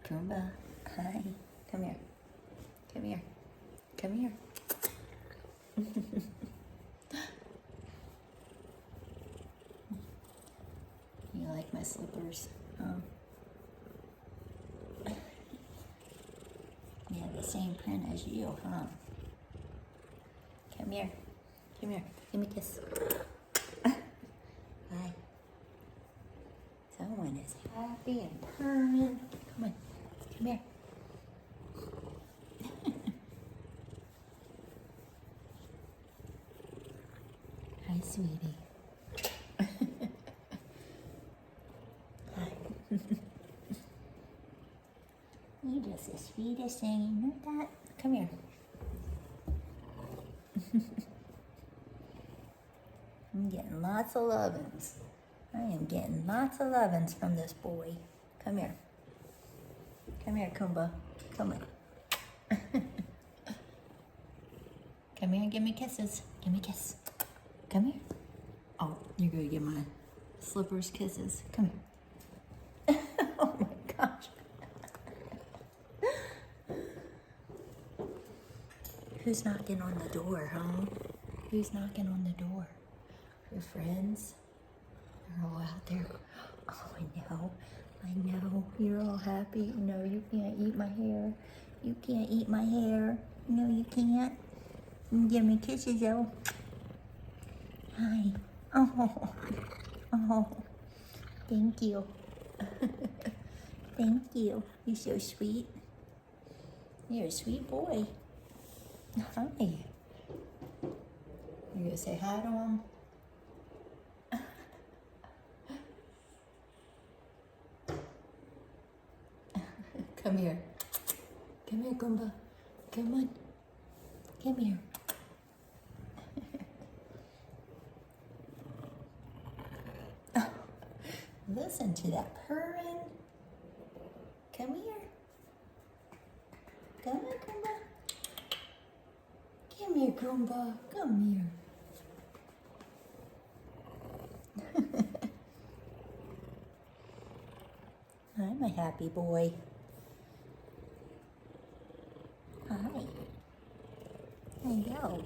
Kumba, hi. Come here. Come here. Come here. You like my slippers? They have the same print as you, huh? Come here. Come here. Give me a kiss. Hi. Someone is happy and purring. Come on. Come here. Hi, sweetie. Hi. You're just the sweetest thing. You know that? Come here. I'm getting lots of lovin's. I am getting lots of lovin's from this boy. Come here. Come here, Kumba. Come on. Come here and give me kisses. Give me a kiss. Come here. Oh, you're going to give my slippers kisses. Come here. Oh my gosh. Who's knocking on the door, huh? Who's knocking on the door? Your friends? They're all out there. Oh, I know. I know. You're all happy. No, you can't eat my hair. You can't eat my hair. No, you can't. Give me kisses, though. Hi. Oh. Oh. Thank you. Thank you. You're so sweet. You're a sweet boy. Hi. You gonna say hi to him? Come here. Come here, Kumba. Come on. Come here. Oh, listen to that purring. Come here. Come on, Kumba. Come here, Kumba. Come here. I'm a happy boy. Hi. I know.